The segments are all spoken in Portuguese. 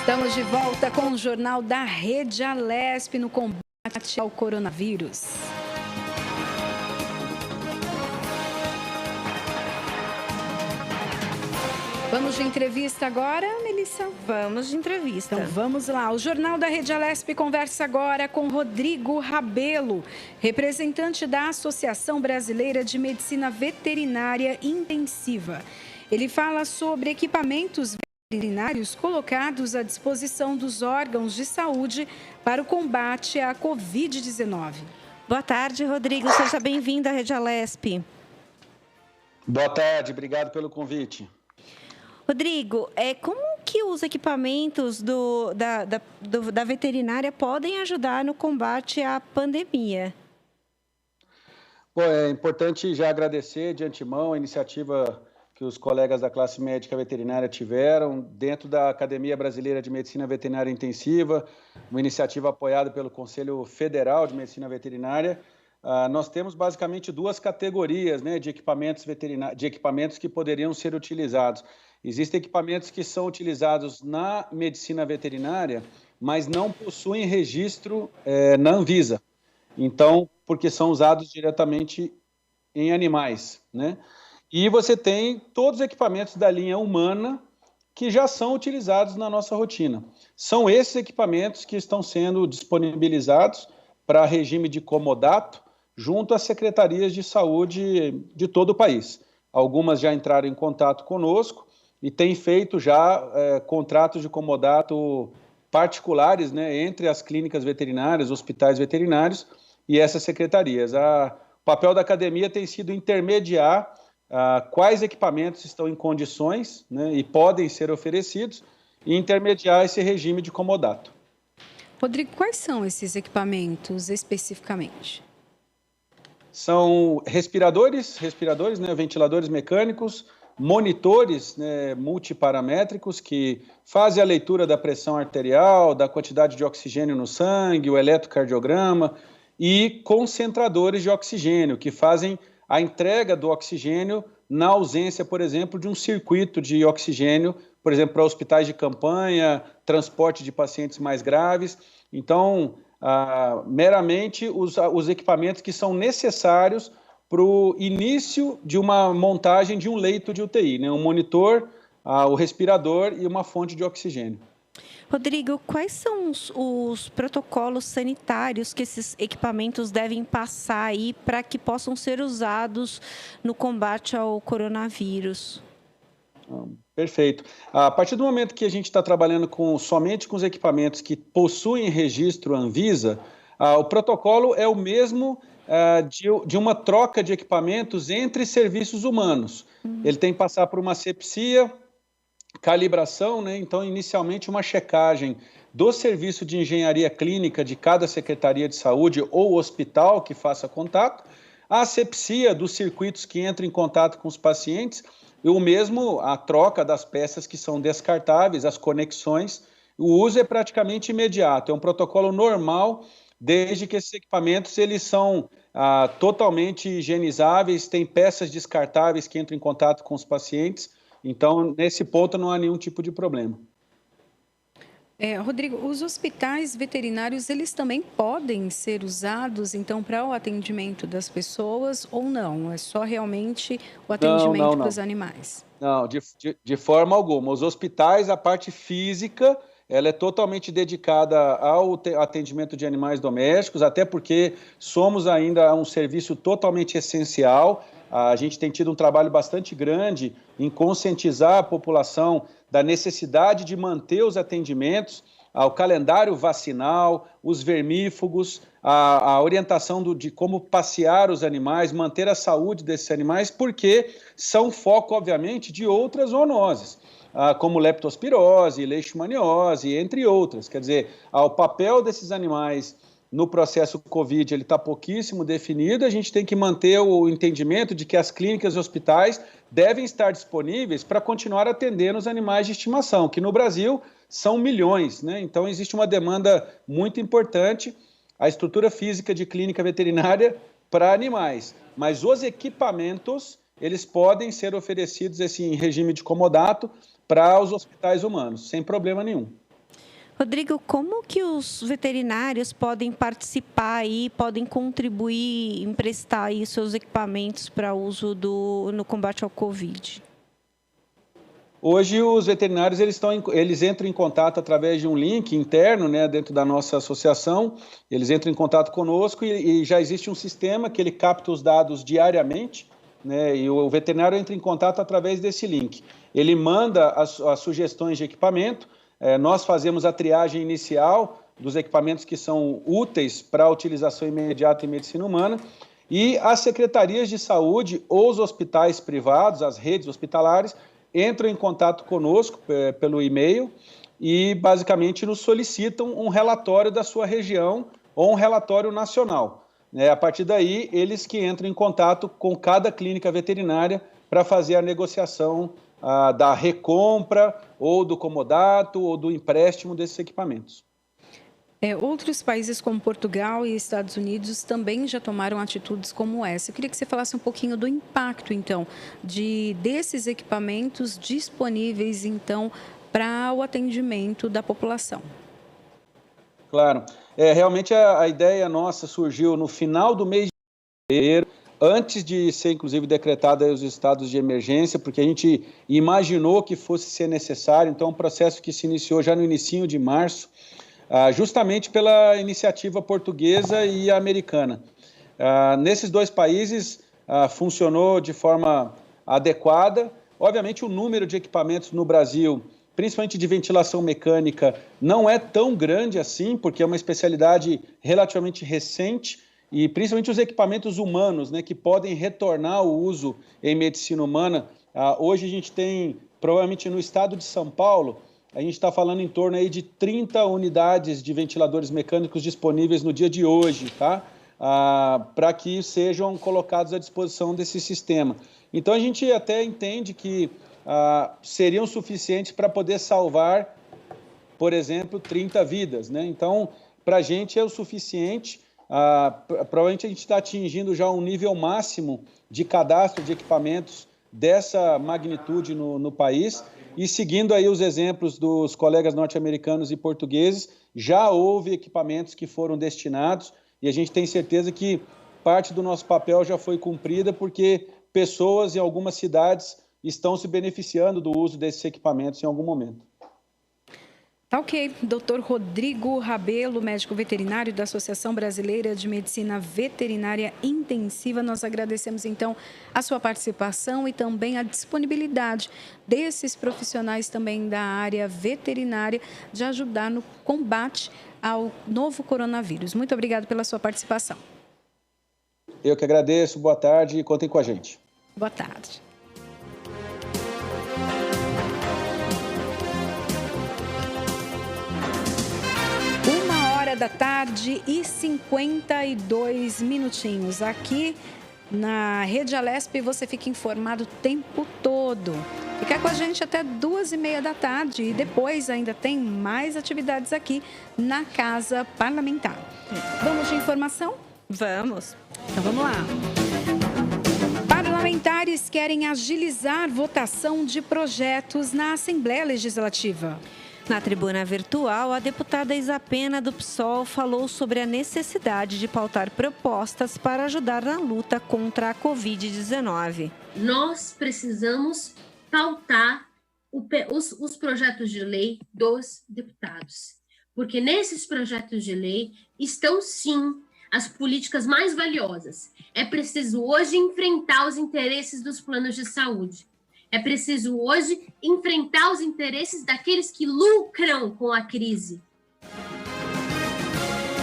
Estamos de volta com o Jornal da Rede Alesp no combate ao coronavírus. Vamos de entrevista agora, Melissa? Vamos de entrevista. Então vamos lá. O Jornal da Rede Alesp conversa agora com Rodrigo Rabelo, representante da Associação Brasileira de Medicina Veterinária Intensiva. Ele fala sobre equipamentos veterinários colocados à disposição dos órgãos de saúde para o combate à Covid-19. Boa tarde, Rodrigo. Seja bem-vindo à Rede Alesp. Boa tarde, obrigado pelo convite. Rodrigo, como que os equipamentos da veterinária podem ajudar no combate à pandemia? Bom, é importante já agradecer de antemão a iniciativa que os colegas da classe médica veterinária tiveram dentro da Academia Brasileira de Medicina Veterinária Intensiva, uma iniciativa apoiada pelo Conselho Federal de Medicina Veterinária. Nós temos basicamente duas categorias, né, de equipamentos veterinários, de equipamentos que poderiam ser utilizados. Existem equipamentos que são utilizados na medicina veterinária, mas não possuem registro na Anvisa. Então, porque são usados diretamente em animais, né? E você tem todos os equipamentos da linha humana que já são utilizados na nossa rotina. São esses equipamentos que estão sendo disponibilizados para regime de comodato junto às secretarias de saúde de todo o país. Algumas já entraram em contato conosco e têm feito já contratos de comodato particulares, né, entre as clínicas veterinárias, hospitais veterinários e essas secretarias. O papel da academia tem sido intermediar quais equipamentos estão em condições, né, e podem ser oferecidos e intermediar esse regime de comodato. Rodrigo, quais são esses equipamentos especificamente? São respiradores, né, ventiladores mecânicos, monitores, né, multiparamétricos que fazem a leitura da pressão arterial, da quantidade de oxigênio no sangue, o eletrocardiograma, e concentradores de oxigênio que fazem a entrega do oxigênio na ausência, por exemplo, de um circuito de oxigênio, por exemplo, para hospitais de campanha, transporte de pacientes mais graves. Então, meramente os equipamentos que são necessários para o início de uma montagem de um leito de UTI, né? Um monitor, o respirador e uma fonte de oxigênio. Rodrigo, quais são os protocolos sanitários que esses equipamentos devem passar aí para que possam ser usados no combate ao coronavírus? Perfeito. A partir do momento que a gente está trabalhando somente com os equipamentos que possuem registro Anvisa, o protocolo é o mesmo de uma troca de equipamentos entre serviços humanos. Ele tem que passar por uma asepsia, calibração, né? Então, inicialmente, uma checagem do serviço de engenharia clínica de cada secretaria de saúde ou hospital que faça contato, a asepsia dos circuitos que entram em contato com os pacientes, e o mesmo a troca das peças que são descartáveis, as conexões. O uso é praticamente imediato, é um protocolo normal, desde que esses equipamentos eles são totalmente higienizáveis, tem peças descartáveis que entram em contato com os pacientes. Então, nesse ponto, não há nenhum tipo de problema. Rodrigo, os hospitais veterinários, eles também podem ser usados, então, para o atendimento das pessoas ou não? É só realmente o atendimento para os animais? Não, de forma alguma. Os hospitais, a parte física, ela é totalmente dedicada ao atendimento de animais domésticos, até porque somos ainda um serviço totalmente essencial. A gente tem tido um trabalho bastante grande em conscientizar a população da necessidade de manter os atendimentos, o calendário vacinal, os vermífugos, a orientação de como passear os animais, manter a saúde desses animais, porque são foco, obviamente, de outras zoonoses, como leptospirose, leishmaniose, entre outras. Quer dizer, o papel desses animais no processo Covid, ele está pouquíssimo definido, a gente tem que manter o entendimento de que as clínicas e hospitais devem estar disponíveis para continuar atendendo os animais de estimação, que no Brasil são milhões, né? Então, existe uma demanda muito importante. a estrutura física de clínica veterinária para animais, mas os equipamentos, eles podem ser oferecidos em regime de comodato para os hospitais humanos, sem problema nenhum. Rodrigo, como que os veterinários podem participar e podem contribuir, emprestar aí seus equipamentos para uso no combate ao Covid? Hoje, os veterinários eles entram em contato através de um link interno, né, dentro da nossa associação. Eles entram em contato conosco e já existe um sistema que ele capta os dados diariamente, né, e o veterinário entra em contato através desse link. Ele manda as sugestões de equipamento, nós fazemos a triagem inicial dos equipamentos que são úteis para a utilização imediata em medicina humana, e as secretarias de saúde ou os hospitais privados, as redes hospitalares, entram em contato conosco pelo e-mail e basicamente nos solicitam um relatório da sua região ou um relatório nacional. A partir daí, eles que entram em contato com cada clínica veterinária para fazer a negociação da recompra ou do comodato ou do empréstimo desses equipamentos. Outros países como Portugal e Estados Unidos também já tomaram atitudes como essa. Eu queria que você falasse um pouquinho do impacto, então, desses equipamentos disponíveis, então, para o atendimento da população. Claro. Realmente a ideia nossa surgiu no final do mês de fevereiro, antes de ser, inclusive, decretada os estados de emergência, porque a gente imaginou que fosse ser necessário. Então, um processo que se iniciou já no início de março, justamente pela iniciativa portuguesa e americana. Nesses dois países funcionou de forma adequada. Obviamente, o número de equipamentos no Brasil, principalmente de ventilação mecânica, não é tão grande assim, porque é uma especialidade relativamente recente, e principalmente os equipamentos humanos, né, que podem retornar ao uso em medicina humana. Hoje a gente tem, provavelmente no estado de São Paulo, a gente está falando em torno aí de 30 unidades de ventiladores mecânicos disponíveis no dia de hoje, tá? Para que sejam colocados à disposição desse sistema. Então, a gente até entende que seriam suficientes para poder salvar, por exemplo, 30 vidas, né? Então, para a gente é o suficiente. Provavelmente a gente está atingindo já um nível máximo de cadastro de equipamentos dessa magnitude no país. E seguindo aí os exemplos dos colegas norte-americanos e portugueses, já houve equipamentos que foram destinados e a gente tem certeza que parte do nosso papel já foi cumprida, porque pessoas em algumas cidades estão se beneficiando do uso desses equipamentos em algum momento. Tá ok. Dr. Rodrigo Rabelo, médico veterinário da Associação Brasileira de Medicina Veterinária Intensiva, nós agradecemos, então, a sua participação e também a disponibilidade desses profissionais também da área veterinária de ajudar no combate ao novo coronavírus. Muito obrigado pela sua participação. Eu que agradeço. Boa tarde e contem com a gente. Boa tarde. Da tarde e 52 minutinhos. Aqui na Rede Alesp você fica informado o tempo todo. Fica com a gente até 2h30 da tarde e depois ainda tem mais atividades aqui na Casa Parlamentar. Vamos de informação? Vamos. Então vamos lá. Parlamentares querem agilizar votação de projetos na Assembleia Legislativa. Na tribuna virtual, a deputada Isa Pena, do PSOL, falou sobre a necessidade de pautar propostas para ajudar na luta contra a Covid-19. Nós precisamos pautar os projetos de lei dos deputados, porque nesses projetos de lei estão, sim, as políticas mais valiosas. É preciso hoje enfrentar os interesses dos planos de saúde. É preciso hoje enfrentar os interesses daqueles que lucram com a crise.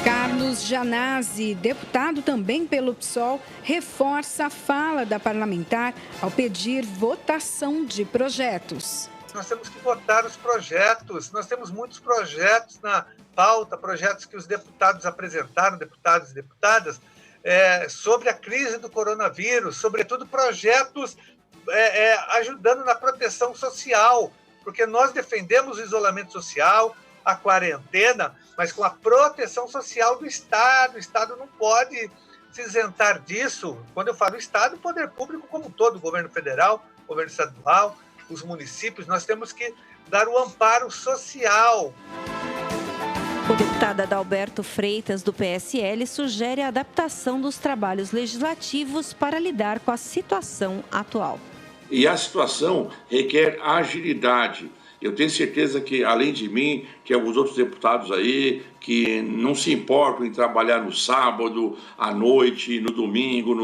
Carlos Janazzi, deputado também pelo PSOL, reforça a fala da parlamentar ao pedir votação de projetos. Nós temos que votar os projetos. Nós temos muitos projetos na pauta, projetos que os deputados apresentaram, deputados e deputadas, sobre a crise do coronavírus, sobretudo projetos ajudando na proteção social, porque nós defendemos o isolamento social, a quarentena, mas com a proteção social do Estado. O Estado não pode se isentar disso. Quando eu falo Estado, o poder público como um todo, o governo federal, o governo estadual, os municípios, nós temos que dar o amparo social. O deputado Adalberto Freitas, do PSL, sugere a adaptação dos trabalhos legislativos para lidar com a situação atual. E a situação requer agilidade. Eu tenho certeza que, além de mim, que alguns outros deputados aí, que não se importam em trabalhar no sábado, à noite, no domingo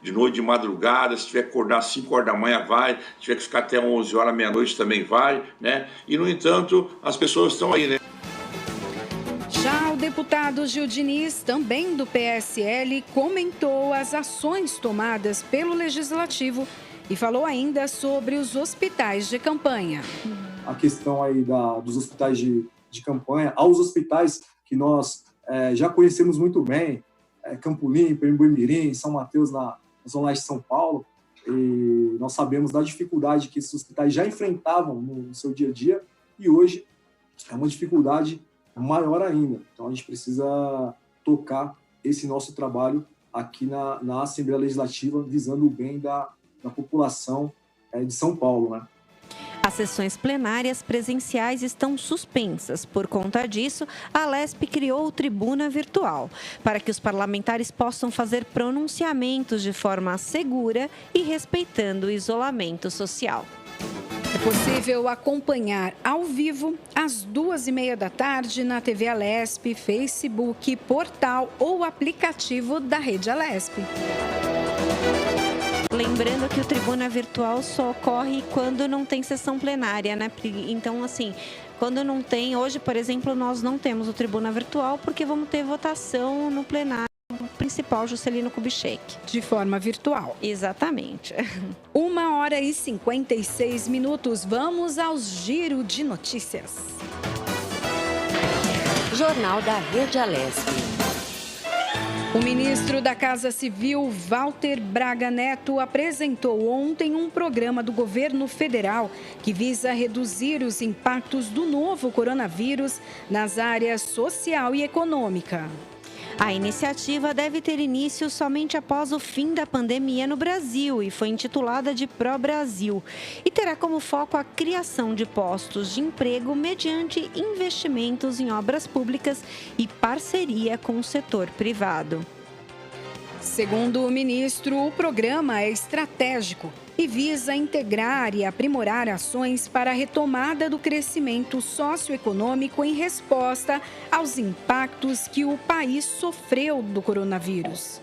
de noite, de madrugada, se tiver que acordar às 5 horas da manhã, vai, se tiver que ficar até 11 horas, meia-noite também vai, né? E, no entanto, as pessoas estão aí, né? Já o deputado Gil Diniz, também do PSL, comentou as ações tomadas pelo Legislativo e falou ainda sobre os hospitais de campanha. A questão aí dos hospitais de campanha, aos hospitais que nós já conhecemos muito bem, Campo Limpo, Embu-Mirim, São Mateus, na zona leste de São Paulo, e nós sabemos da dificuldade que esses hospitais já enfrentavam no seu dia a dia, e hoje é uma dificuldade maior ainda. Então a gente precisa tocar esse nosso trabalho aqui na Assembleia Legislativa, visando o bem da população de São Paulo, né? As sessões plenárias presenciais estão suspensas. Por conta disso, a Alesp criou o Tribuna Virtual, para que os parlamentares possam fazer pronunciamentos de forma segura e respeitando o isolamento social. É possível acompanhar ao vivo às 2h30 da tarde na TV Alesp, Facebook, portal ou aplicativo da Rede Alesp. Lembrando que o Tribuna Virtual só ocorre quando não tem sessão plenária, né? Então, assim, quando não tem... Hoje, por exemplo, nós não temos o Tribuna Virtual porque vamos ter votação no plenário principal, Juscelino Kubitschek. De forma virtual. Exatamente. 1h56. Vamos ao giro de notícias. Jornal da Rede Alesp. O ministro da Casa Civil, Walter Braga Neto, apresentou ontem um programa do governo federal que visa reduzir os impactos do novo coronavírus nas áreas social e econômica. A iniciativa deve ter início somente após o fim da pandemia no Brasil e foi intitulada de Pro Brasil e terá como foco a criação de postos de emprego mediante investimentos em obras públicas e parceria com o setor privado. Segundo o ministro, o programa é estratégico e visa integrar e aprimorar ações para a retomada do crescimento socioeconômico em resposta aos impactos que o país sofreu do coronavírus.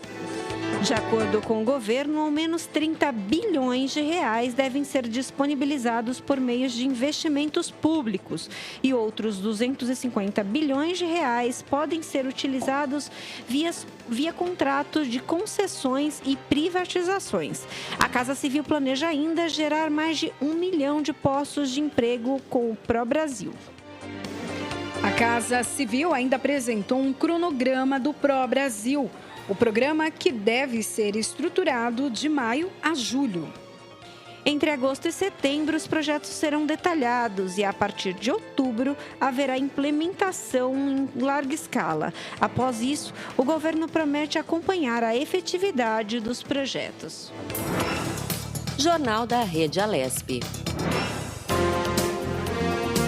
De acordo com o governo, ao menos 30 bilhões de reais devem ser disponibilizados por meio de investimentos públicos e outros 250 bilhões de reais podem ser utilizados via contratos de concessões e privatizações. A Casa Civil planeja ainda gerar mais de 1 milhão de postos de emprego com o Pro Brasil. A Casa Civil ainda apresentou um cronograma do Pro Brasil, o programa que deve ser estruturado de maio a julho. Entre agosto e setembro, os projetos serão detalhados e, a partir de outubro, haverá implementação em larga escala. Após isso, o governo promete acompanhar a efetividade dos projetos. Jornal da Rede Alesp.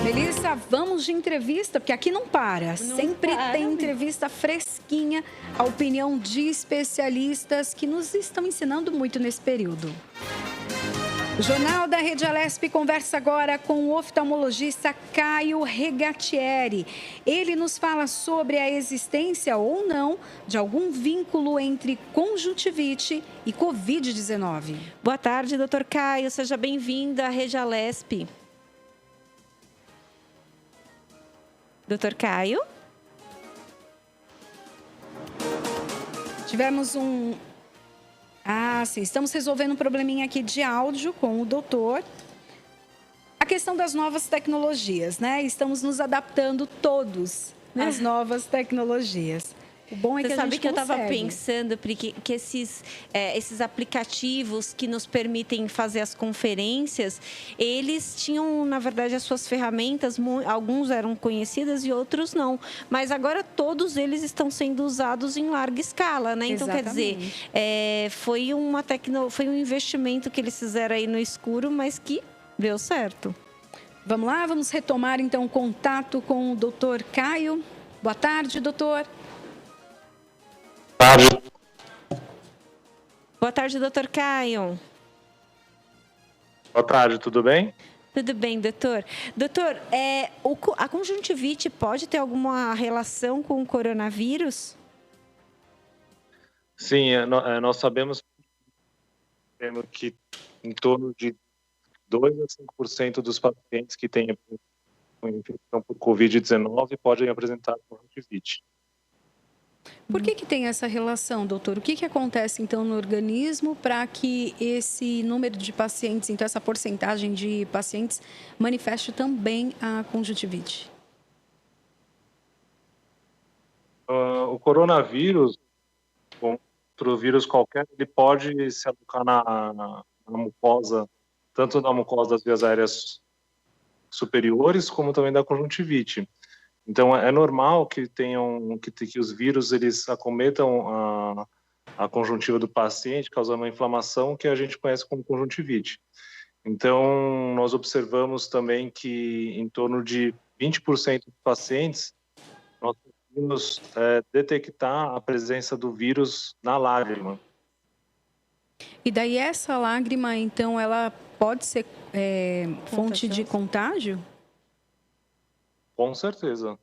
Melissa, vamos de entrevista, porque aqui não para. Sempre tem entrevista fresquinha, a opinião de especialistas que nos estão ensinando muito nesse período. O Jornal da Rede Alesp conversa agora com o oftalmologista Caio Regatieri. Ele nos fala sobre a existência ou não de algum vínculo entre conjuntivite e Covid-19. Boa tarde, doutor Caio. Seja bem-vindo à Rede Alesp. Doutor Caio? Tivemos um... sim, estamos resolvendo um probleminha aqui de áudio com o doutor. A questão das novas tecnologias, né? Estamos nos adaptando todos às novas tecnologias. O bom é que Você a sabe gente que eu estava consegue. pensando, Pri, que esses aplicativos que nos permitem fazer as conferências, eles tinham, na verdade, as suas ferramentas, alguns eram conhecidas e outros não. Mas agora todos eles estão sendo usados em larga escala, né? Então, quer dizer, foi um investimento que eles fizeram aí no escuro, mas que deu certo. Vamos lá, vamos retomar então o contato com o doutor Caio. Boa tarde, doutor. Boa tarde, doutor Caio. Boa tarde, tudo bem? Tudo bem, doutor. Doutor, a conjuntivite pode ter alguma relação com o coronavírus? Sim, nós sabemos que em torno de 2 a 5% dos pacientes que têm infecção por Covid-19 podem apresentar conjuntivite. Por que tem essa relação, doutor? O que acontece, então, no organismo para que esse número de pacientes, então, essa porcentagem de pacientes, manifeste também a conjuntivite? O coronavírus, outro vírus qualquer, ele pode se alocar na mucosa, tanto na mucosa das vias aéreas superiores, como também da conjuntivite. Então, é normal que os vírus eles acometam a conjuntiva do paciente, causando uma inflamação que a gente conhece como conjuntivite. Então, nós observamos também que em torno de 20% dos pacientes nós conseguimos detectar a presença do vírus na lágrima. E daí essa lágrima, então, ela pode ser fonte de contágio? Com certeza.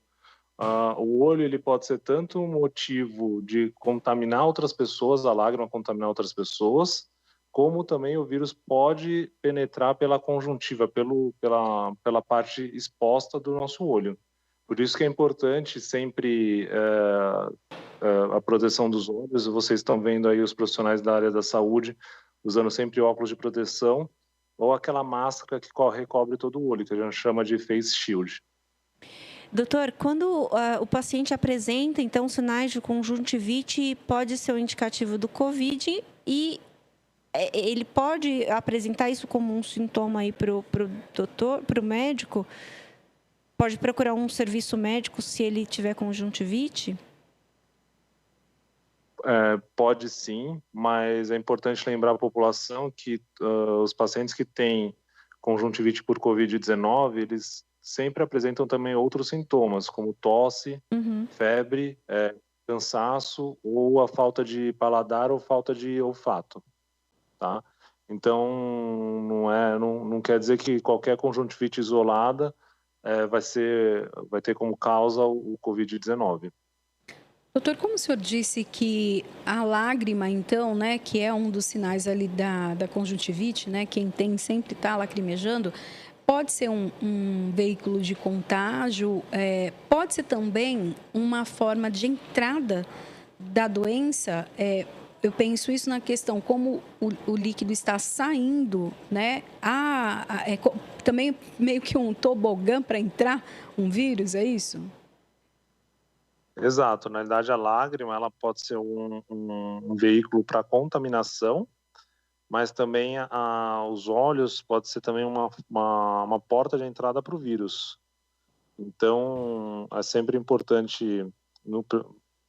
O olho ele pode ser tanto um motivo de contaminar outras pessoas, a lágrima contaminar outras pessoas, como também o vírus pode penetrar pela conjuntiva, pela parte exposta do nosso olho. Por isso que é importante sempre a proteção dos olhos. Vocês estão vendo aí os profissionais da área da saúde usando sempre óculos de proteção ou aquela máscara que recobre todo o olho, que a gente chama de face shield. Doutor, quando o paciente apresenta, então, sinais de conjuntivite, pode ser um indicativo do COVID e ele pode apresentar isso como um sintoma aí para o doutor, para o médico? Pode procurar um serviço médico se ele tiver conjuntivite? Pode sim, mas é importante lembrar a população que os pacientes que têm conjuntivite por Covid-19, eles sempre apresentam também outros sintomas, como tosse, febre, cansaço ou a falta de paladar ou falta de olfato, tá? Então, não quer dizer que qualquer conjuntivite isolada vai ter como causa o Covid-19. Doutor, como o senhor disse que a lágrima, então, né, que é um dos sinais ali da conjuntivite, né, quem tem sempre está lacrimejando, pode ser um veículo de contágio, pode ser também uma forma de entrada da doença. Eu penso isso na questão como o líquido está saindo, né? Também meio que um tobogã para entrar um vírus, é isso? Exato. Na realidade, a lágrima ela pode ser um veículo para contaminação, mas também os olhos pode ser também uma porta de entrada para o vírus. Então, é sempre importante,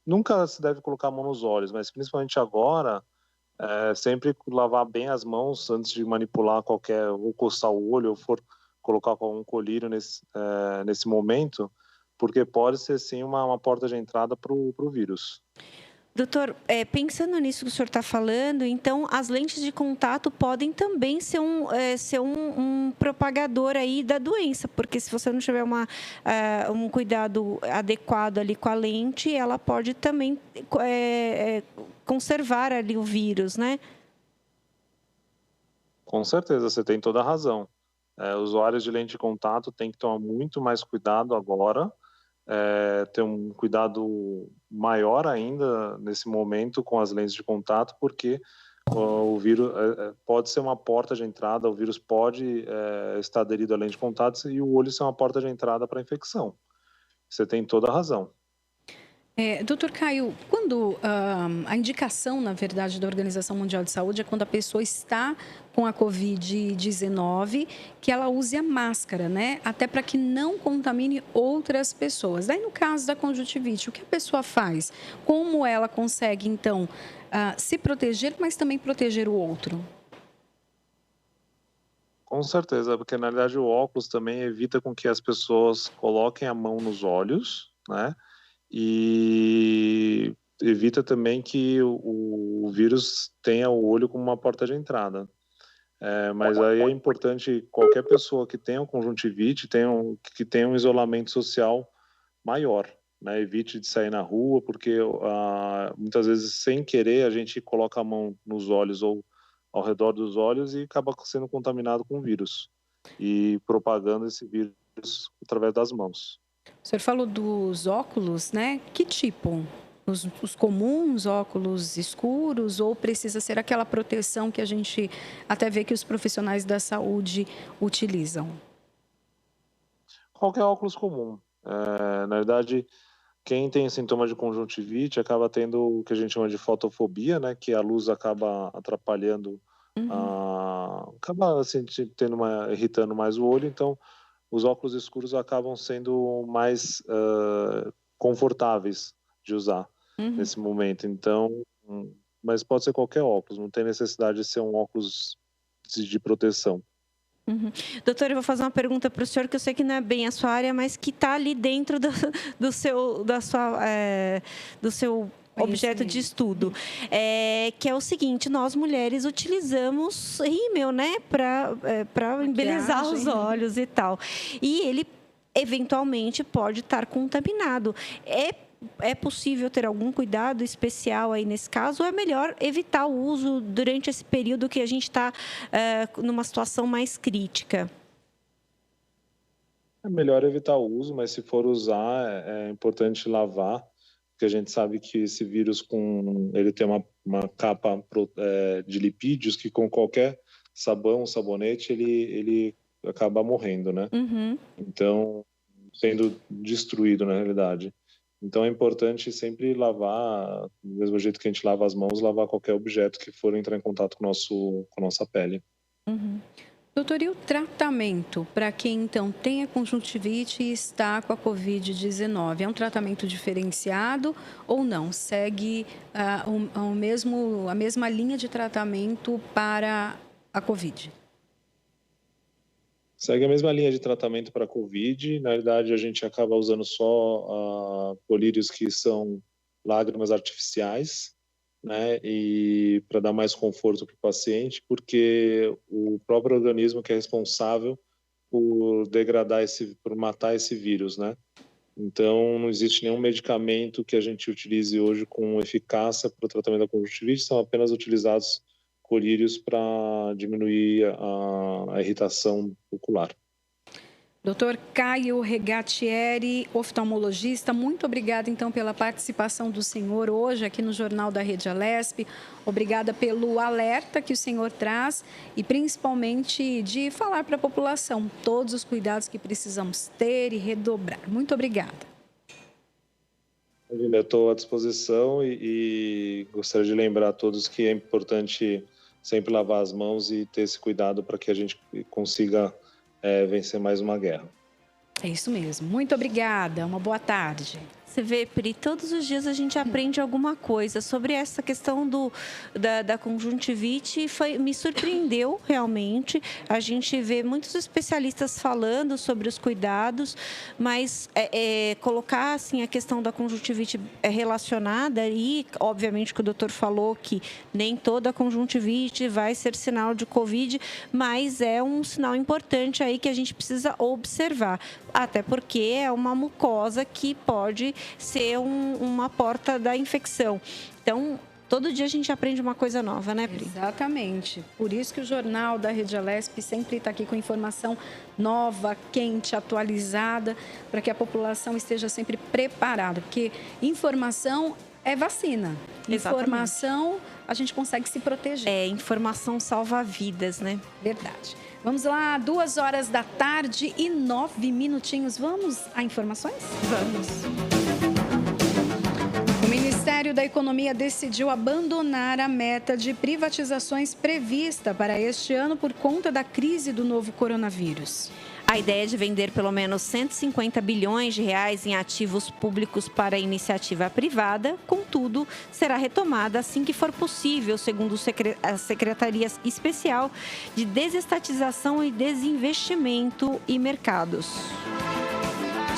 nunca se deve colocar a mão nos olhos, mas principalmente agora, sempre lavar bem as mãos antes de manipular ou coçar o olho, ou for colocar com um colírio nesse momento, porque pode ser sim uma porta de entrada para o vírus. Doutor, pensando nisso que o senhor está falando, então as lentes de contato podem também ser um propagador aí da doença, porque se você não tiver um cuidado adequado ali com a lente, ela pode também conservar ali o vírus, né? Com certeza, você tem toda a razão. Usuários de lente de contato têm que tomar muito mais cuidado agora, ter um cuidado maior ainda nesse momento com as lentes de contato, porque o vírus pode ser uma porta de entrada, o vírus pode estar aderido à lente de contato e o olho ser uma porta de entrada para a infecção. Você tem toda a razão. Doutor Caio, quando a indicação, na verdade, da Organização Mundial de Saúde é quando a pessoa está com a Covid-19, que ela use a máscara, né? Até para que não contamine outras pessoas. Daí, no caso da conjuntivite, o que a pessoa faz? Como ela consegue, então, se proteger, mas também proteger o outro? Com certeza, porque na realidade o óculos também evita com que as pessoas coloquem a mão nos olhos, né? E evita também que o vírus tenha o olho como uma porta de entrada. Mas aí é importante qualquer pessoa que tenha conjuntivite que tenha um isolamento social maior, né? Evite de sair na rua, porque muitas vezes, sem querer, a gente coloca a mão nos olhos ou ao redor dos olhos e acaba sendo contaminado com o vírus e propagando esse vírus através das mãos. O senhor falou dos óculos, né? Que tipo? Os comuns, óculos escuros, ou precisa ser aquela proteção que a gente até vê que os profissionais da saúde utilizam? Qualquer óculos comum. Na verdade, quem tem sintoma de conjuntivite acaba tendo o que a gente chama de fotofobia, né? Que a luz acaba atrapalhando, acaba assim, irritando mais o olho, então os óculos escuros acabam sendo mais confortáveis de usar nesse momento. Então, mas pode ser qualquer óculos, não tem necessidade de ser um óculos de proteção. Doutor, eu vou fazer uma pergunta para o senhor, que eu sei que não é bem a sua área, mas que está ali dentro do seu objeto de estudo, que é o seguinte: nós mulheres utilizamos rímel, né, para embelezar os olhos e tal, e ele eventualmente pode estar contaminado. É possível ter algum cuidado especial aí nesse caso, ou é melhor evitar o uso durante esse período que a gente está numa situação mais crítica? É melhor evitar o uso, mas se for usar, é importante lavar, porque a gente sabe que esse vírus ele tem uma capa de lipídios que com qualquer sabão, sabonete, ele acaba morrendo, né? Então, sendo destruído na realidade. Então é importante sempre lavar, do mesmo jeito que a gente lava as mãos, lavar qualquer objeto que for entrar em contato com a nossa pele. Doutor, e o tratamento para quem, então, tem a conjuntivite e está com a Covid-19? É um tratamento diferenciado ou não? Segue a mesma linha de tratamento para a Covid? Segue a mesma linha de tratamento para a Covid. Na verdade, a gente acaba usando só colírios que são lágrimas artificiais, né? E para dar mais conforto para o paciente, porque o próprio organismo que é responsável por por matar esse vírus, né? Então, não existe nenhum medicamento que a gente utilize hoje com eficácia para o tratamento da conjuntivite, são apenas utilizados colírios para diminuir a irritação ocular. Doutor Caio Regatieri, oftalmologista, muito obrigada, então, pela participação do senhor hoje aqui no Jornal da Rede Alesp. Obrigada pelo alerta que o senhor traz e, principalmente, de falar para a população todos os cuidados que precisamos ter e redobrar. Muito obrigada. Eu estou à disposição e gostaria de lembrar a todos que é importante sempre lavar as mãos e ter esse cuidado para que a gente consiga vencer mais uma guerra. É isso mesmo. Muito obrigada. Uma boa tarde. Você vê, Pri, todos os dias a gente aprende alguma coisa sobre essa questão da conjuntivite. Me surpreendeu, realmente. A gente vê muitos especialistas falando sobre os cuidados, mas colocar assim, a questão da conjuntivite relacionada, e obviamente que o doutor falou que nem toda conjuntivite vai ser sinal de Covid, mas é um sinal importante aí que a gente precisa observar, até porque é uma mucosa que pode ser uma porta da infecção. Então, todo dia a gente aprende uma coisa nova, né, Pri? Exatamente. Por isso que o Jornal da Rede Alesp sempre está aqui com informação nova, quente, atualizada, para que a população esteja sempre preparada. Porque informação é vacina. Exatamente. Informação, a gente consegue se proteger. Informação salva vidas, né? Verdade. Vamos lá, 2h09. Vamos a informações? Vamos. Ministério da Economia decidiu abandonar a meta de privatizações prevista para este ano por conta da crise do novo coronavírus. A ideia é de vender pelo menos 150 bilhões de reais em ativos públicos para a iniciativa privada, contudo, será retomada assim que for possível, segundo a Secretaria Especial de Desestatização e Desinvestimento e Mercados.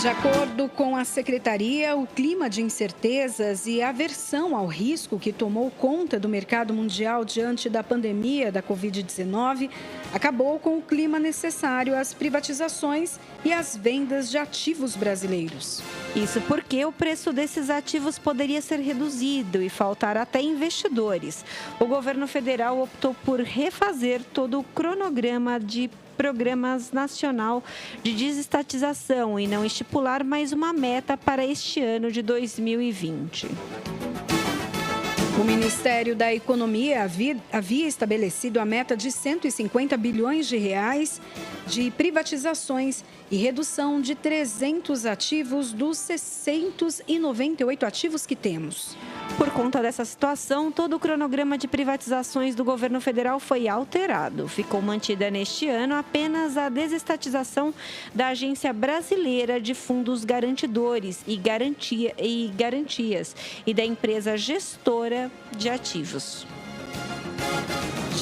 De acordo com a secretaria, o clima de incertezas e aversão ao risco que tomou conta do mercado mundial diante da pandemia da Covid-19 acabou com o clima necessário às privatizações e às vendas de ativos brasileiros. Isso porque o preço desses ativos poderia ser reduzido e faltar até investidores. O governo federal optou por refazer todo o cronograma de Programas Nacional de Desestatização e não estipular mais uma meta para este ano de 2020. O Ministério da Economia havia estabelecido a meta de 150 bilhões de reais de privatizações e redução de 300 ativos dos 698 ativos que temos. Por conta dessa situação, todo o cronograma de privatizações do governo federal foi alterado. Ficou mantida neste ano apenas a desestatização da Agência Brasileira de Fundos Garantidores e Garantias e da empresa gestora de ativos.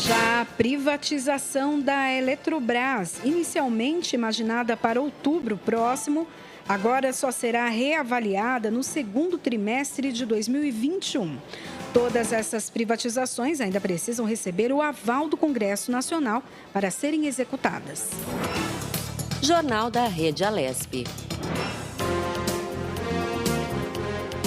Já a privatização da Eletrobras, inicialmente imaginada para outubro próximo, agora só será reavaliada no segundo trimestre de 2021. Todas essas privatizações ainda precisam receber o aval do Congresso Nacional para serem executadas. Jornal da Rede Alesp.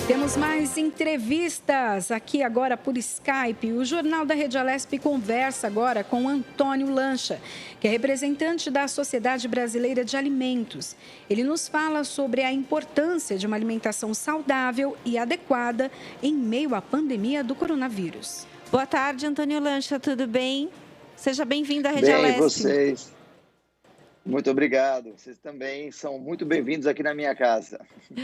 Temos mais entrevistas aqui agora por Skype. O Jornal da Rede Alesp conversa agora com Antônio Lancha, que é representante da Sociedade Brasileira de Alimentos. Ele nos fala sobre a importância de uma alimentação saudável e adequada em meio à pandemia do coronavírus. Boa tarde, Antônio Lancha, tudo bem? Seja bem-vindo à Rede Alesp. Bem, vocês. Muito obrigado. Vocês também são muito bem-vindos aqui na minha casa.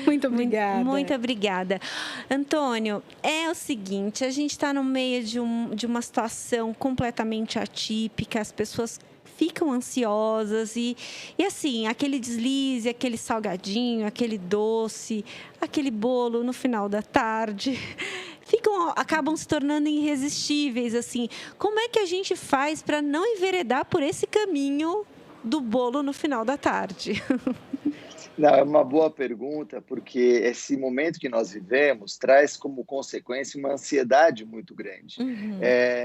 Muito obrigada. Muito obrigada. Antônio, é o seguinte, a gente está no meio de uma situação completamente atípica, as pessoas ficam ansiosas e assim, aquele deslize, aquele salgadinho, aquele doce, aquele bolo no final da tarde, acabam se tornando irresistíveis, assim. Como é que a gente faz para não enveredar por esse caminho do bolo no final da tarde? Não, é uma boa pergunta, porque esse momento que nós vivemos traz como consequência uma ansiedade muito grande. Uhum.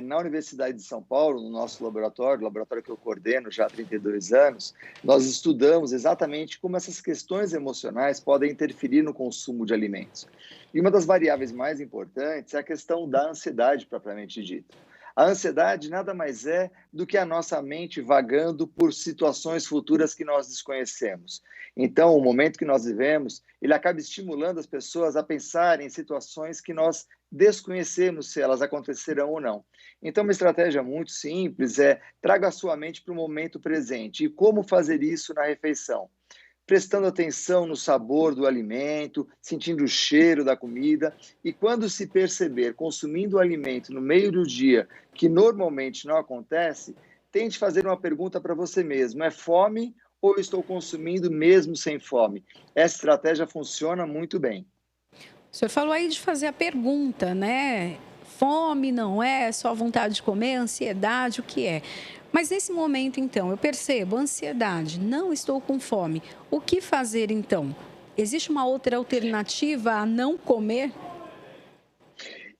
Na Universidade de São Paulo, no nosso laboratório, o laboratório que eu coordeno já há 32 anos, nós estudamos exatamente como essas questões emocionais podem interferir no consumo de alimentos. E uma das variáveis mais importantes é a questão da ansiedade propriamente dita. A ansiedade nada mais é do que a nossa mente vagando por situações futuras que nós desconhecemos. Então, o momento que nós vivemos, ele acaba estimulando as pessoas a pensarem em situações que nós desconhecemos se elas acontecerão ou não. Então, uma estratégia muito simples é traga a sua mente para o momento presente. E como fazer isso na refeição? Prestando atenção no sabor do alimento, sentindo o cheiro da comida e quando se perceber consumindo o alimento no meio do dia, que normalmente não acontece, tente fazer uma pergunta para você mesmo, é fome ou estou consumindo mesmo sem fome? Essa estratégia funciona muito bem. O senhor falou aí de fazer a pergunta, né? Fome não é só vontade de comer, ansiedade, o que é? Mas nesse momento, então, eu percebo ansiedade, não estou com fome. O que fazer, então? Existe uma outra alternativa a não comer?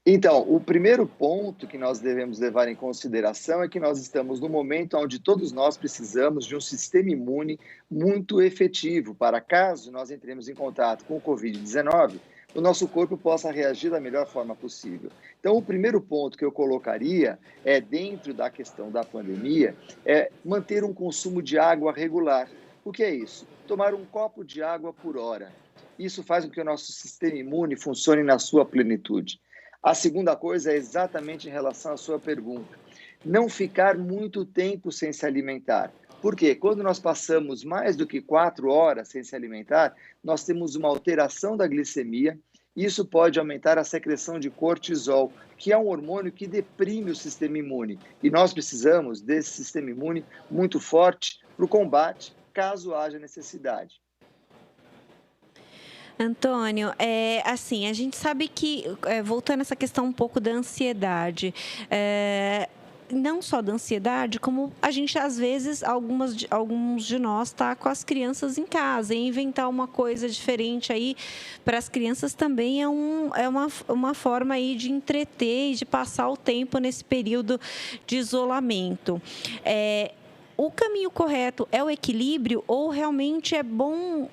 Então, o primeiro ponto que nós devemos levar em consideração é que nós estamos no momento onde todos nós precisamos de um sistema imune muito efetivo para caso nós entremos em contato com o Covid-19, o nosso corpo possa reagir da melhor forma possível. Então, o primeiro ponto que eu colocaria dentro da questão da pandemia, é manter um consumo de água regular. O que é isso? Tomar um copo de água por hora. Isso faz com que o nosso sistema imune funcione na sua plenitude. A segunda coisa é exatamente em relação à sua pergunta. Não ficar muito tempo sem se alimentar. Por quê? Quando nós passamos mais do que 4 horas sem se alimentar, nós temos uma alteração da glicemia Isso pode aumentar a secreção de cortisol, que é um hormônio que deprime o sistema imune. E nós precisamos desse sistema imune muito forte para o combate, caso haja necessidade. Antônio, assim, a gente sabe que, voltando a essa questão um pouco da ansiedade, não só da ansiedade, como a gente, às vezes, alguns de nós tá com as crianças em casa, e inventar uma coisa diferente aí para as crianças também é uma forma aí de entreter e de passar o tempo nesse período de isolamento. O caminho correto é o equilíbrio ou realmente é bom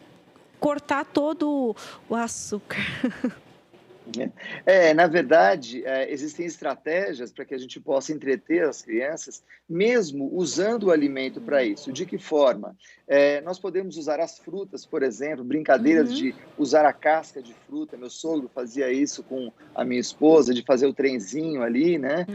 cortar todo o açúcar? Na verdade, existem estratégias para que a gente possa entreter as crianças, mesmo usando o alimento para isso. De que forma? Nós podemos usar as frutas, por exemplo, brincadeiras de usar a casca de fruta. Meu sogro fazia isso com a minha esposa, de fazer o trenzinho ali, né?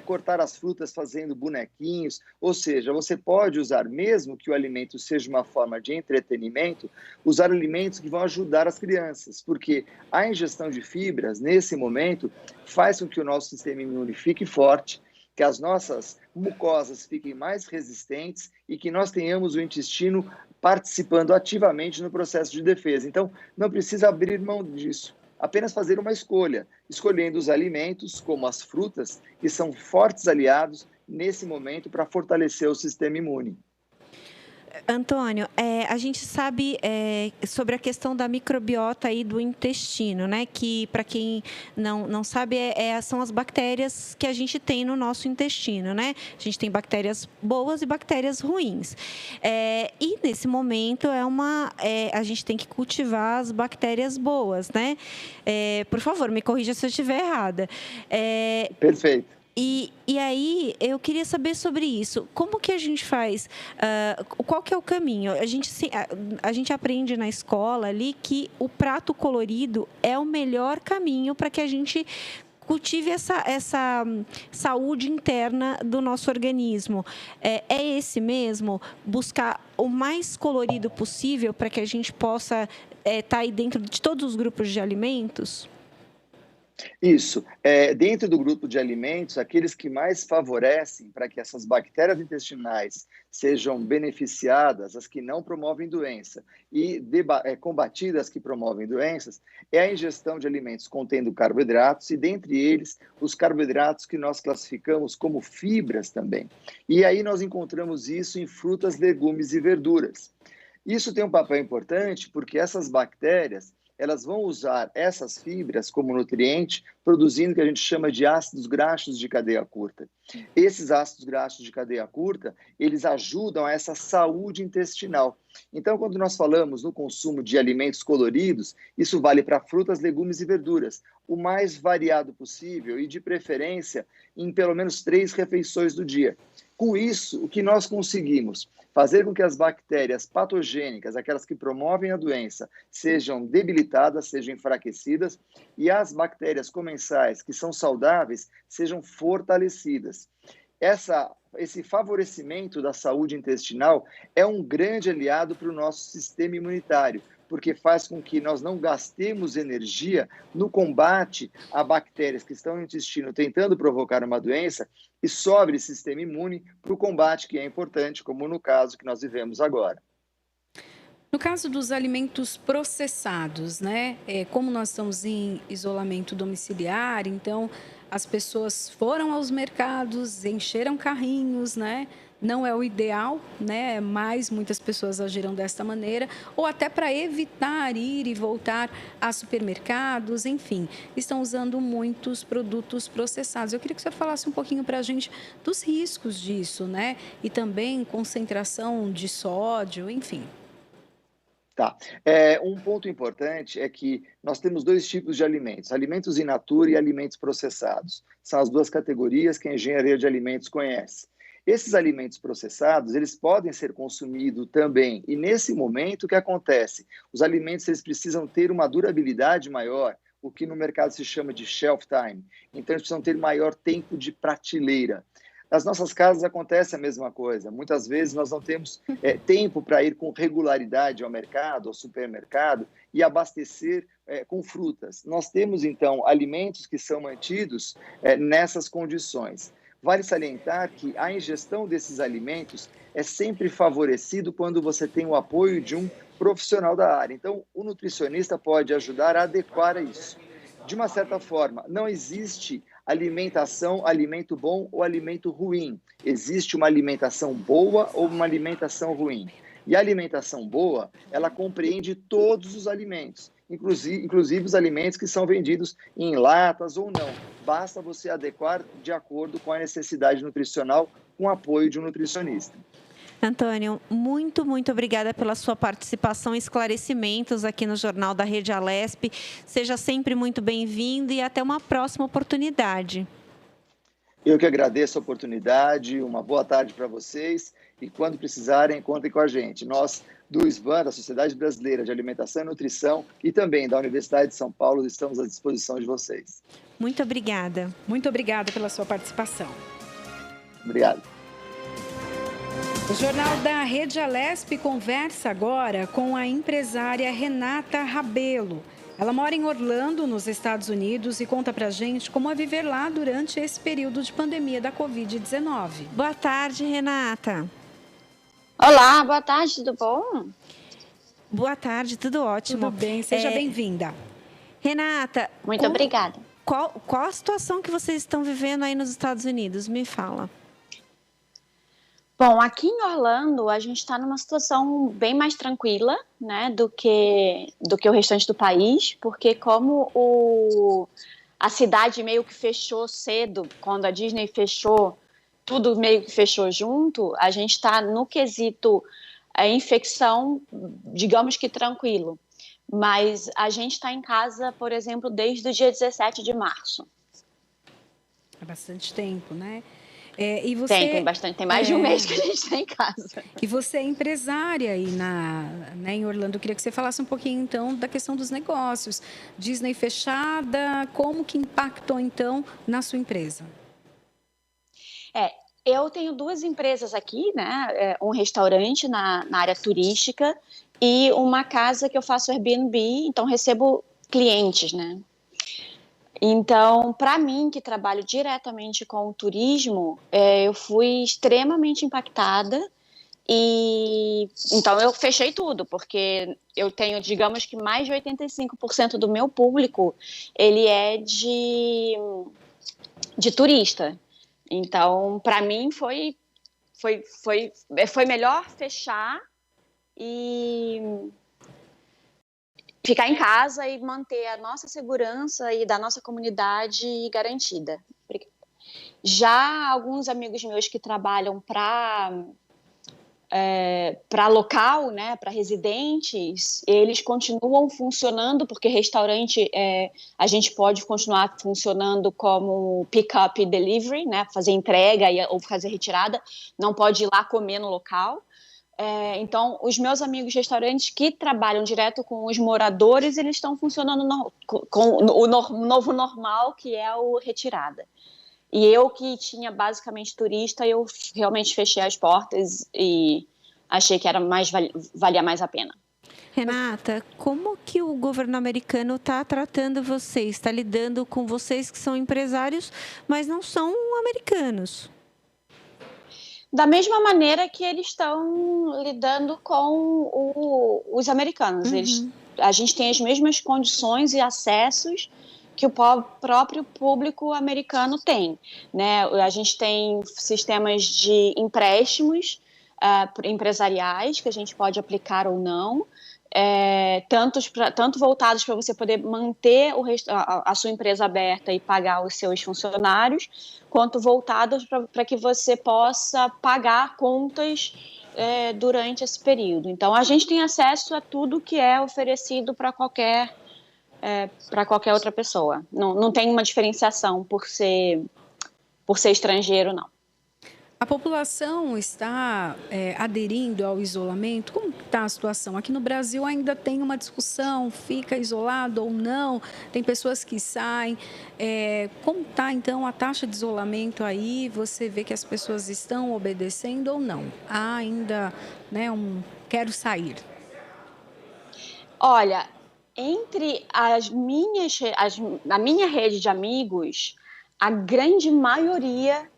Cortar as frutas fazendo bonequinhos. Ou seja, você pode usar, mesmo que o alimento seja uma forma de entretenimento, usar alimentos que vão ajudar as crianças, porque a ingestão de fibras, nesse momento, faz com que o nosso sistema imune fique forte, que as nossas mucosas fiquem mais resistentes e que nós tenhamos o intestino participando ativamente no processo de defesa. Então, não precisa abrir mão disso, apenas fazer uma escolha, escolhendo os alimentos, como as frutas, que são fortes aliados nesse momento para fortalecer o sistema imune. Antônio, a gente sabe sobre a questão da microbiota aí do intestino, né? Que, para quem não sabe, são as bactérias que a gente tem no nosso intestino, né? A gente tem bactérias boas e bactérias ruins. E, nesse momento, a gente tem que cultivar as bactérias boas, né? Por favor, me corrija se eu estiver errada. Perfeito. E aí, eu queria saber sobre isso. Como que a gente faz? Qual que é o caminho? A gente aprende na escola ali que o prato colorido é o melhor caminho para que a gente cultive essa saúde interna do nosso organismo. É esse mesmo? Buscar o mais colorido possível para que a gente possa estar aí dentro de todos os grupos de alimentos? Isso. Dentro do grupo de alimentos, aqueles que mais favorecem para que essas bactérias intestinais sejam beneficiadas, as que não promovem doença, e combatidas as que promovem doenças, é a ingestão de alimentos contendo carboidratos, e dentre eles, os carboidratos que nós classificamos como fibras também. E aí nós encontramos isso em frutas, legumes e verduras. Isso tem um papel importante porque essas bactérias, elas vão usar essas fibras como nutriente, produzindo o que a gente chama de ácidos graxos de cadeia curta. Esses ácidos graxos de cadeia curta, eles ajudam a essa saúde intestinal. Então, quando nós falamos no consumo de alimentos coloridos, isso vale para frutas, legumes e verduras, o mais variado possível e, de preferência, em pelo menos 3 refeições do dia. Com isso, o que nós conseguimos? Fazer com que as bactérias patogênicas, aquelas que promovem a doença, sejam debilitadas, sejam enfraquecidas, e as bactérias comensais, que são saudáveis, sejam fortalecidas. Esse favorecimento da saúde intestinal é um grande aliado para o nosso sistema imunitário, porque faz com que nós não gastemos energia no combate a bactérias que estão no intestino tentando provocar uma doença e sobre o sistema imune para o combate que é importante, como no caso que nós vivemos agora. No caso dos alimentos processados, né? Como nós estamos em isolamento domiciliar, então as pessoas foram aos mercados, encheram carrinhos, né? Não é o ideal, né? Mas muitas pessoas agiram desta maneira, ou até para evitar ir e voltar a supermercados, enfim, estão usando muitos produtos processados. Eu queria que o senhor falasse um pouquinho para a gente dos riscos disso, né? E também concentração de sódio, enfim. Tá. Um ponto importante é que nós temos 2 tipos de alimentos, alimentos in natura e alimentos processados. São as 2 categorias que a engenharia de alimentos conhece. Esses alimentos processados, eles podem ser consumidos também. E nesse momento, o que acontece? Os alimentos eles precisam ter uma durabilidade maior, o que no mercado se chama de shelf time. Então, eles precisam ter maior tempo de prateleira. Nas nossas casas acontece a mesma coisa. Muitas vezes nós não temos tempo para ir com regularidade ao mercado, ao supermercado e abastecer com frutas. Nós temos, então, alimentos que são mantidos nessas condições. Vale salientar que a ingestão desses alimentos é sempre favorecido quando você tem o apoio de um profissional da área. Então, o nutricionista pode ajudar a adequar isso. De uma certa forma, não existe alimento bom ou alimento ruim. Existe uma alimentação boa ou uma alimentação ruim. E a alimentação boa, ela compreende todos os alimentos, inclusive os alimentos que são vendidos em latas ou não. Basta você adequar de acordo com a necessidade nutricional, com o apoio de um nutricionista. Antônio, muito obrigada pela sua participação e esclarecimentos aqui no Jornal da Rede Alesp. Seja sempre muito bem-vindo e até uma próxima oportunidade. Eu que agradeço a oportunidade, uma boa tarde para vocês e quando precisarem, contem com a gente. Nós, do SBAN, da Sociedade Brasileira de Alimentação e Nutrição e também da Universidade de São Paulo, estamos à disposição de vocês. Muito obrigada. Muito obrigada pela sua participação. Obrigado. O Jornal da Rede Alesp conversa agora com a empresária Renata Rabelo. Ela mora em Orlando, nos Estados Unidos, e conta pra gente como é viver lá durante esse período de pandemia da Covid-19. Boa tarde, Renata. Olá, boa tarde, tudo bom? Boa tarde, tudo ótimo. Tudo bem, seja bem-vinda. Renata, muito obrigada. Qual a situação que vocês estão vivendo aí nos Estados Unidos? Me fala. Bom, aqui em Orlando, a gente está numa situação bem mais tranquila, né, do que o restante do país, porque como a cidade meio que fechou cedo, quando a Disney fechou, tudo meio que fechou junto, a gente está no quesito infecção, digamos que tranquilo. Mas a gente está em casa, por exemplo, desde o dia 17 de março. Há bastante tempo, né? E você, tem bastante, tem mais de um mês que a gente está em casa. E você é empresária aí em Orlando. Eu queria que você falasse um pouquinho, então, da questão dos negócios. Disney fechada, como que impactou, então, na sua empresa? Eu tenho duas empresas aqui, né? Um restaurante na área turística e uma casa que eu faço Airbnb, então recebo clientes, né? Então, para mim, que trabalho diretamente com o turismo, eu fui extremamente impactada e então eu fechei tudo, porque eu tenho, digamos que mais de 85% do meu público, ele é de turista. Então, para mim, foi melhor fechar e ficar em casa e manter a nossa segurança e da nossa comunidade garantida. Já alguns amigos meus que trabalham para local, né, para residentes, eles continuam funcionando, porque restaurante a gente pode continuar funcionando como pick-up e delivery, né, fazer entrega ou fazer retirada, não pode ir lá comer no local. Então, os meus amigos restaurantes que trabalham direto com os moradores, eles estão funcionando com o novo normal, que é o retirada. E eu, que tinha basicamente turista, eu realmente fechei as portas e achei que valia mais a pena. Renata, como que o governo americano está tratando vocês? Está lidando com vocês que são empresários, mas não são americanos? Da mesma maneira que eles estão lidando com os americanos. Uhum. A gente tem as mesmas condições e acessos que o próprio público americano tem, né? A gente tem sistemas de empréstimos empresariais que a gente pode aplicar ou não, tanto voltados para você poder manter a sua empresa aberta e pagar os seus funcionários, quanto voltados para que você possa pagar contas durante esse período. Então, a gente tem acesso a tudo que é oferecido para qualquer outra pessoa. Não tem uma diferenciação por ser estrangeiro, não. A população está aderindo ao isolamento? Como está a situação? Aqui no Brasil ainda tem uma discussão, fica isolado ou não, tem pessoas que saem. Como está, então, a taxa de isolamento aí? Você vê que as pessoas estão obedecendo ou não? Há ainda quero sair. Olha, entre a minha rede de amigos, a grande maioria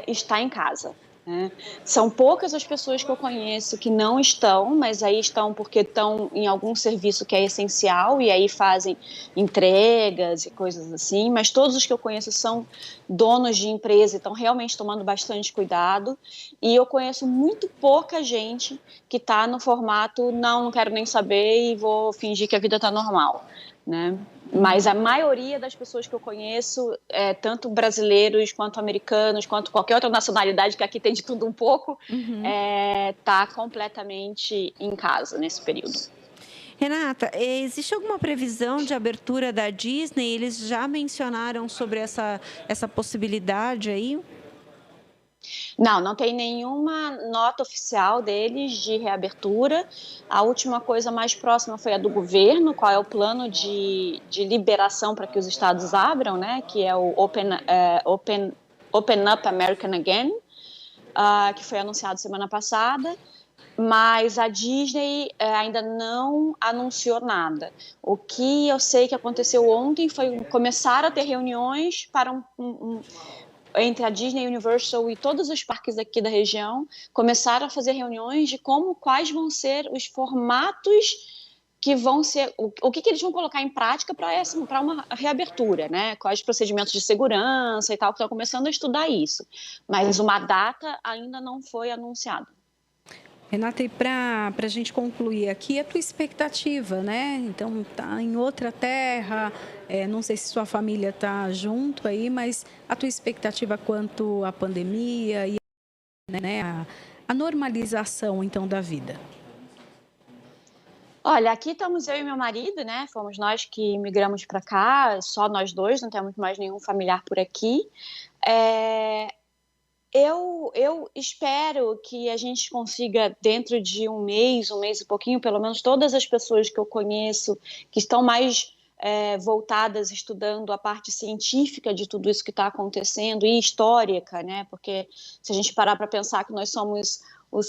está em casa, né? São poucas as pessoas que eu conheço que não estão, mas aí estão porque estão em algum serviço que é essencial e aí fazem entregas e coisas assim, mas todos os que eu conheço são donos de empresa e estão realmente tomando bastante cuidado, e eu conheço muito pouca gente que está no formato não quero nem saber e vou fingir que a vida está normal, né? Mas a maioria das pessoas que eu conheço, tanto brasileiros quanto americanos, quanto qualquer outra nacionalidade, que aqui tem de tudo um pouco, está completamente em casa nesse período. Renata, existe alguma previsão de abertura da Disney? Eles já mencionaram sobre essa possibilidade aí? Não tem nenhuma nota oficial deles de reabertura. A última coisa mais próxima foi a do governo, qual é o plano de liberação para que os estados abram, né? Que é o Open Up America Again, que foi anunciado semana passada. Mas a Disney ainda não anunciou nada. O que eu sei que aconteceu ontem foi começar a ter reuniões para entre a Disney, Universal e todos os parques aqui da região, começaram a fazer reuniões de quais vão ser os formatos que vão ser, o que eles vão colocar em prática para uma reabertura, né? Quais procedimentos de segurança e tal, que estão começando a estudar isso. Mas uma data ainda não foi anunciada. Renata, e para a gente concluir aqui, a tua expectativa, né? Então, tá em outra terra, não sei se sua família está junto aí, mas a tua expectativa quanto à pandemia e a normalização, então, da vida? Olha, aqui estamos eu e meu marido, né? Fomos nós que migramos para cá, só nós dois, não temos mais nenhum familiar por aqui. Eu espero que a gente consiga, dentro de um mês e pouquinho, pelo menos todas as pessoas que eu conheço que estão mais voltadas, estudando a parte científica de tudo isso que está acontecendo e histórica, né? Porque se a gente parar para pensar que nós somos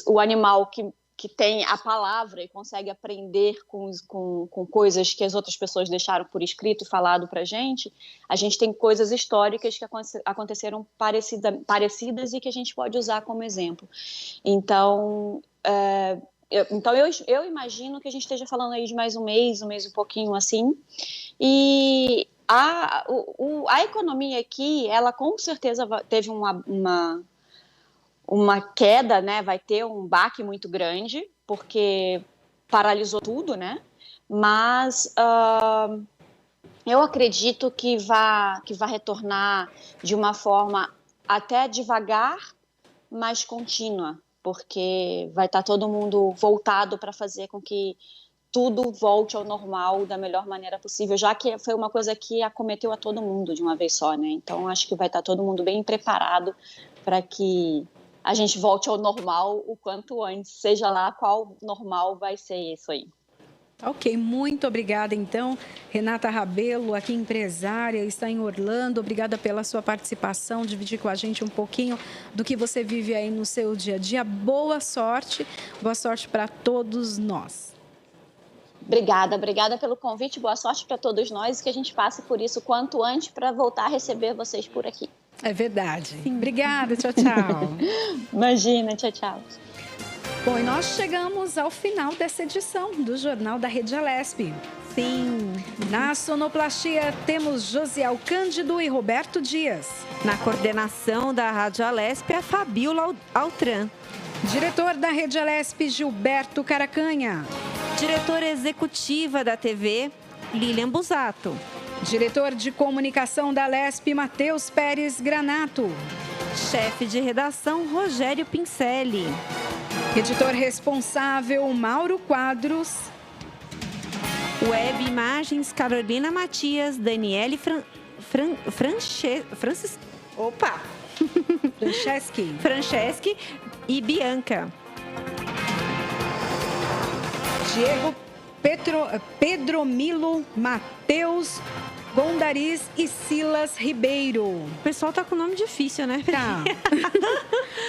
o animal que tem a palavra e consegue aprender com coisas que as outras pessoas deixaram por escrito e falado para a gente tem coisas históricas que aconteceram parecidas e que a gente pode usar como exemplo. Então, eu imagino que a gente esteja falando aí de mais um mês e pouquinho assim, e a economia aqui, ela com certeza teve uma queda, né? Vai ter um baque muito grande, porque paralisou tudo, né? Mas eu acredito que vai retornar de uma forma até devagar, mas contínua, porque vai estar todo mundo voltado para fazer com que tudo volte ao normal da melhor maneira possível, já que foi uma coisa que acometeu a todo mundo de uma vez só, né? Então, acho que vai estar todo mundo bem preparado para que a gente volte ao normal o quanto antes, seja lá qual normal vai ser isso aí. Ok, muito obrigada, então. Renata Rabelo, aqui empresária, está em Orlando. Obrigada pela sua participação, dividir com a gente um pouquinho do que você vive aí no seu dia a dia. Boa sorte para todos nós. Obrigada pelo convite, boa sorte para todos nós e que a gente passe por isso o quanto antes para voltar a receber vocês por aqui. É verdade. Sim. Obrigada, tchau, tchau. Imagina, tchau, tchau. Bom, e nós chegamos ao final dessa edição do Jornal da Rede Alesp. Sim. Na sonoplastia temos Josiel Cândido e Roberto Dias. Na coordenação da Rádio Alesp, a Fabiola Altran. Diretor da Rede Alesp, Gilberto Caracanha. Diretora executiva da TV, Lilian Busato. Diretor de comunicação da Alesp, Matheus Pérez Granato. Chefe de redação, Rogério Pincelli. Editor responsável, Mauro Quadros. Web Imagens, Carolina Matias, Daniele Franceschi e Bianca. Diego Pedromilo Matheus Gondariz e Silas Ribeiro. O pessoal tá com nome difícil, né? Tá.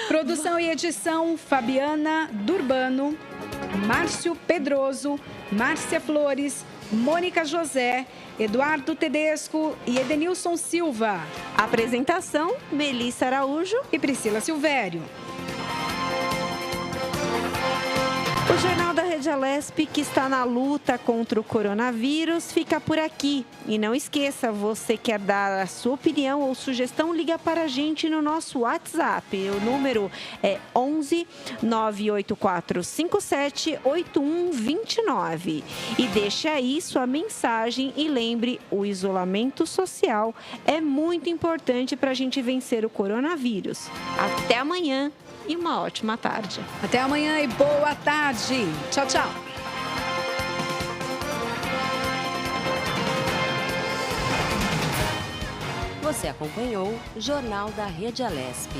Produção e edição, Fabiana Durbano, Márcio Pedroso, Márcia Flores, Mônica José, Eduardo Tedesco e Edenilson Silva. Apresentação, Melissa Araújo e Priscila Silvério. O Jornal da Rede Alesp, que está na luta contra o coronavírus, fica por aqui. E não esqueça, você quer dar a sua opinião ou sugestão, liga para a gente no nosso WhatsApp. O número é 11 984 57 8129. E deixe aí sua mensagem e lembre, o isolamento social é muito importante para a gente vencer o coronavírus. Até amanhã. E uma ótima tarde. Até amanhã e boa tarde. Tchau, tchau. Você acompanhou o Jornal da Rede Alesp.